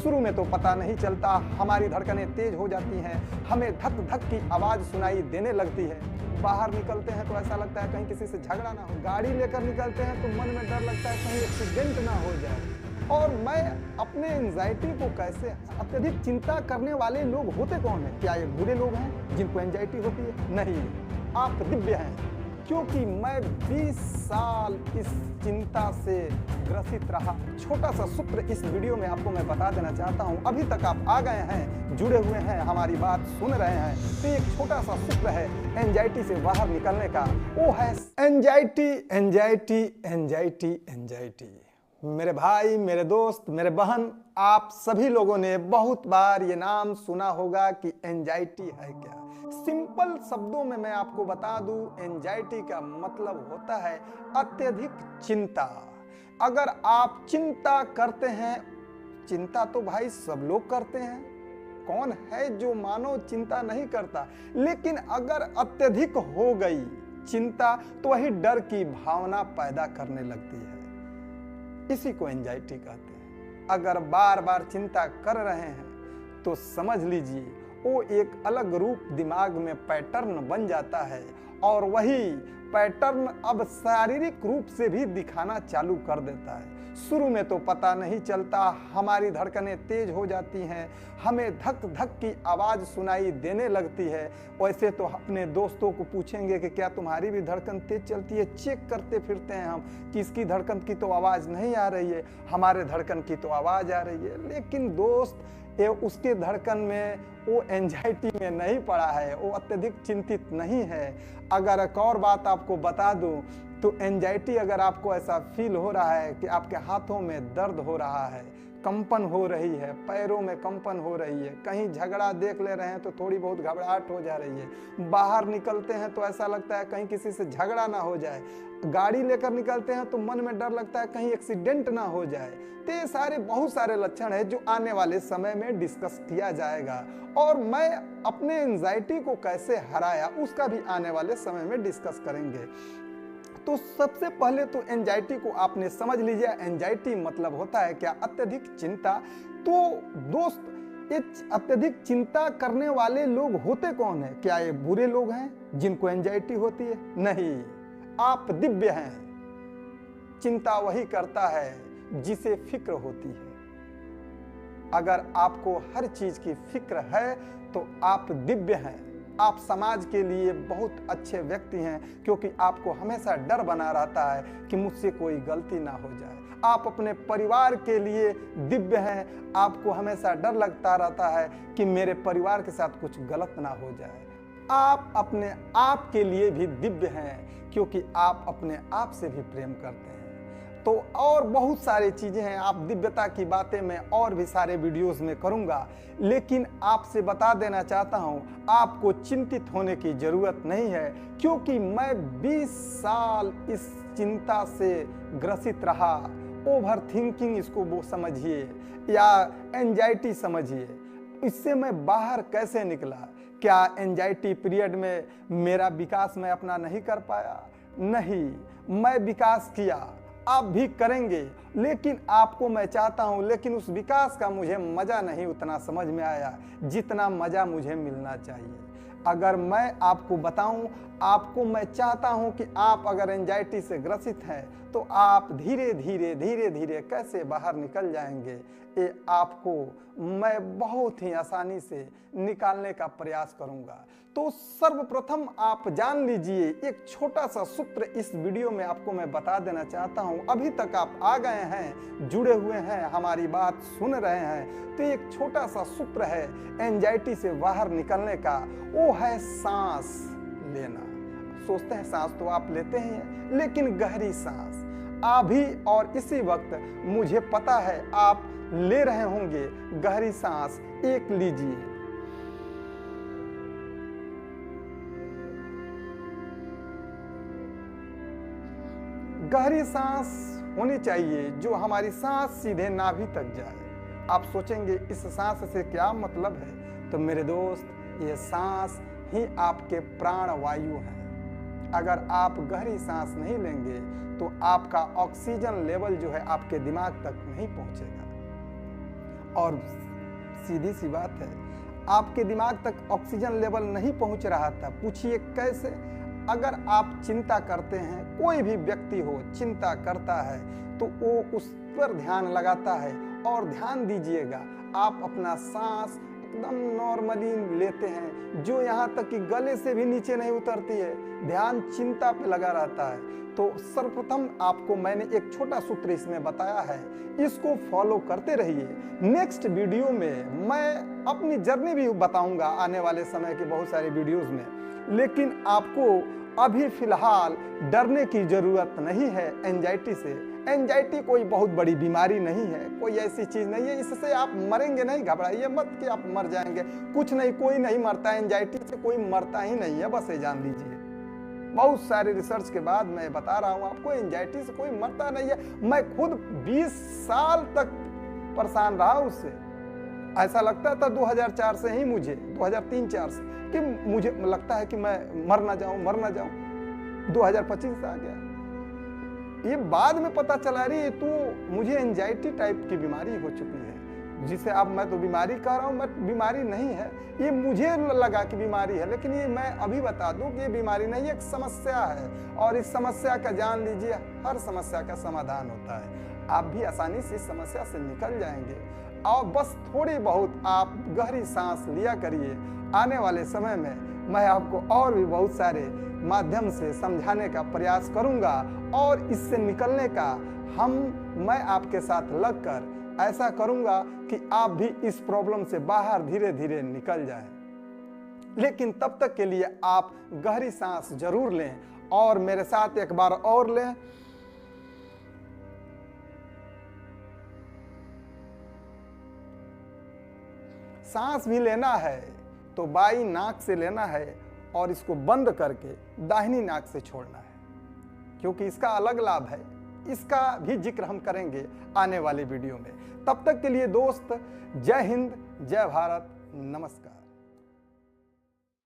शुरू में तो पता नहीं चलता, हमारी धड़कनें तेज हो जाती हैं, हमें धक धक की आवाज सुनाई देने लगती है। बाहर निकलते हैं तो ऐसा लगता है कहीं किसी से झगड़ा ना हो, गाड़ी लेकर निकलते हैं तो मन में डर लगता है कहीं एक्सीडेंट ना हो जाए। और मैं अपने एंजाइटी को कैसे, अत्यधिक चिंता करने वाले लोग होते कौन है? क्या ये बुरे लोग हैं जिनको एंजाइटी होती है? नहीं, आप दिव्य हैं, क्योंकि मैं 20 साल इस चिंता से ग्रसित रहा। छोटा सा सूत्र इस वीडियो में आपको मैं बता देना चाहता हूं। अभी तक आप आ गए हैं, जुड़े हुए हैं, हमारी बात सुन रहे हैं, तो एक छोटा सा सूत्र है एंजाइटी से बाहर निकलने का। वो है एंजाइटी, एंजाइटी, एंजाइटी, एंजाइटी। मेरे भाई, मेरे दोस्त, मेरे बहन, आप सभी लोगों ने बहुत बार ये नाम सुना होगा कि एंजाइटी है क्या। सिंपल शब्दों में मैं आपको बता दूं, एंजाइटी का मतलब होता है अत्यधिक चिंता। अगर आप चिंता करते हैं, चिंता तो भाई सब लोग करते हैं, कौन है जो मानो चिंता नहीं करता, लेकिन अगर अत्यधिक हो गई चिंता तो वही डर की भावना पैदा करने लगती है। इसी को एंजाइटी कहते हैं। अगर बार बार चिंता कर रहे हैं तो समझ लीजिए वो एक अलग रूप दिमाग में पैटर्न बन जाता है, और वही पैटर्न अब शारीरिक रूप से भी दिखाना चालू कर देता है। शुरू में तो पता नहीं चलता, हमारी धड़कनें तेज हो जाती हैं, हमें धक धक की आवाज सुनाई देने लगती है। वैसे तो अपने दोस्तों को पूछेंगे कि क्या तुम्हारी भी धड़कन तेज चलती है, चेक करते फिरते हैं हम कि इसकी धड़कन की तो आवाज नहीं आ रही है, हमारे धड़कन की तो आवाज आ रही है। लेकिन दोस्त, ये उसके धड़कन में वो एंजाइटी में नहीं पड़ा है, वो अत्यधिक चिंतित नहीं है। अगर एक और बात आपको बता दूं तो एंजाइटी अगर आपको ऐसा फील हो रहा है कि आपके हाथों में दर्द हो रहा है, कंपन हो रही है, पैरों में कंपन हो रही है, कहीं झगड़ा देख ले रहे हैं तो थोड़ी बहुत घबराहट हो जा रही है, बाहर निकलते हैं तो ऐसा लगता है कहीं किसी से झगड़ा ना हो जाए, गाड़ी लेकर निकलते हैं तो मन में डर लगता है कहीं एक्सीडेंट ना हो जाए, तो ये सारे बहुत सारे लक्षण है जो आने वाले समय में डिस्कस किया जाएगा। और मैं अपने एंजाइटी को कैसे हराया उसका भी आने वाले समय में डिस्कस करेंगे। तो सबसे पहले तो एंजाइटी को आपने समझ लीजिए। एंजाइटी मतलब होता है क्या? अत्यधिक चिंता। तो दोस्त, ये अत्यधिक चिंता करने वाले लोग होते कौन है? क्या ये बुरे लोग हैं जिनको एंजाइटी होती है? नहीं, आप दिव्य हैं। चिंता वही करता है जिसे फिक्र होती है। अगर आपको हर चीज की फिक्र है तो आप दिव्य हैं। आप समाज के लिए बहुत अच्छे व्यक्ति हैं, क्योंकि आपको हमेशा डर बना रहता है कि मुझसे कोई गलती ना हो जाए। आप अपने परिवार के लिए दिव्य हैं। आपको हमेशा डर लगता रहता है कि मेरे परिवार के साथ कुछ गलत ना हो जाए। आप अपने आप के लिए भी दिव्य हैं, क्योंकि आप अपने आप से भी प्रेम करते हैं। तो और बहुत सारी चीजें हैं, आप दिव्यता की बातें मैं और भी सारे वीडियोस में करूंगा, लेकिन आपसे बता देना चाहता हूं, आपको चिंतित होने की जरूरत नहीं है, क्योंकि मैं 20 साल इस चिंता से ग्रसित रहा। ओवर थिंकिंग इसको वो समझिए या एंजाइटी समझिए। इससे मैं बाहर कैसे निकला? क्या एंजाइटी पीरियड में मेरा विकास मैं अपना नहीं कर पाया? नहीं, मैं विकास किया, आप भी करेंगे, लेकिन आपको मैं चाहता हूं, लेकिन उस विकास का मुझे मजा नहीं उतना समझ में आया जितना मजा मुझे मिलना चाहिए। अगर मैं आपको बताऊं, आपको मैं चाहता हूं कि आप अगर एंजाइटी से ग्रसित हैं तो आप धीरे धीरे धीरे धीरे कैसे बाहर निकल जाएंगे, ये आपको मैं बहुत ही आसानी से निकालने का प्रयास करूंगा। तो सर्वप्रथम आप जान लीजिए, एक छोटा सा सूत्र इस वीडियो में आपको मैं बता देना चाहता हूं। अभी तक आप आ गए हैं, जुड़े हुए हैं, हमारी बात सुन रहे हैं, तो एक छोटा सा सूत्र है एंजाइटी से बाहर निकलने का, वो है सांस लेना। सोचते हैं सांस तो आप लेते ही हैं, लेकिन गहरी सांस अभी और इसी वक्त मुझे पता है आप ले रहे होंगे। गहरी सांस एक लीजिए, गहरी सांस होनी चाहिए जो हमारी सांस सीधे नाभि तक जाए। आप सोचेंगे इस सांस से क्या मतलब है? तो मेरे दोस्त, ये सांस ही आपके प्राण वायु हैं। अगर आप गहरी सांस नहीं लेंगे तो आपका ऑक्सीजन लेवल जो है आपके दिमाग तक नहीं पहुंचेगा। और सीधी सी बात है, आपके दिमाग तक ऑक्सीजन लेवल नहीं पहुंच रहा था। पूछिए कैसे? अगर आप चिंता करते हैं, कोई भी व्यक्ति हो चिंता करता है, तो वो उस पर ध्यान लगाता है। और ध्यान दीजिएगा, आप अपना सांस एकदम नॉर्मली लेते हैं, जो यहाँ तक कि गले से भी नीचे नहीं उतरती है। ध्यान चिंता पे लगा रहता है। तो सर्वप्रथम आपको मैंने एक छोटा सूत्र इसमें बताया है, इसको फॉलो करते रहिए। नेक्स्ट वीडियो में मैं अपनी जर्नी भी बताऊंगा आने वाले समय के बहुत सारे वीडियोस में, लेकिन आपको अभी फिलहाल डरने की जरूरत नहीं है एंजाइटी से। एंजाइटी कोई बहुत बड़ी बीमारी नहीं है, कोई ऐसी चीज नहीं है, इससे आप मरेंगे नहीं। घबराइए मत कि आप मर जाएंगे, कुछ नहीं, कोई नहीं मरता एंजाइटी से, कोई मरता ही नहीं है, बस ये जान लीजिए। बहुत सारे रिसर्च के बाद मैं बता रहा हूँ आपको, एंजाइटी से कोई मरता नहीं है। मैं खुद 20 साल तक परेशान रहा उससे। ऐसा लगता था 2004 से ही, मुझे 2003-4 से, कि मुझे लगता है कि मैं मर ना जाऊं। 2025 आ गया, ये बाद में पता चला रही है तो मुझे एंजाइटी टाइप की बीमारी हो चुकी है, जिसे अब मैं तो बीमारी कह रहा हूँ, मैं बीमारी नहीं है, ये मुझे लगा कि बीमारी है, लेकिन ये मैं अभी बता दूं कि ये बीमारी नहीं, एक समस्या है। और इस समस्या का जान लीजिए, हर समस्या का समाधान होता है। आप भी आसानी से इस समस्या से निकल जाएंगे। और बस थोड़ी बहुत आप गहरी सांस लिया करिए। आने वाले समय में मैं आपको और भी बहुत सारे माध्यम से समझाने का प्रयास करूंगा, और इससे निकलने का मैं आपके साथ लगकर ऐसा करूंगा कि आप भी इस प्रॉब्लम से बाहर धीरे धीरे निकल जाएं। लेकिन तब तक के लिए आप गहरी सांस जरूर लें, और मेरे साथ एक बार और लें। सांस भी लेना है तो बाईं नाक से लेना है, और इसको बंद करके दाहिनी नाक से छोड़ना है, क्योंकि इसका अलग लाभ है। इसका भी जिक्र हम करेंगे आने वाले वीडियो में। तब तक के लिए दोस्त, जय हिंद, जय भारत, नमस्कार।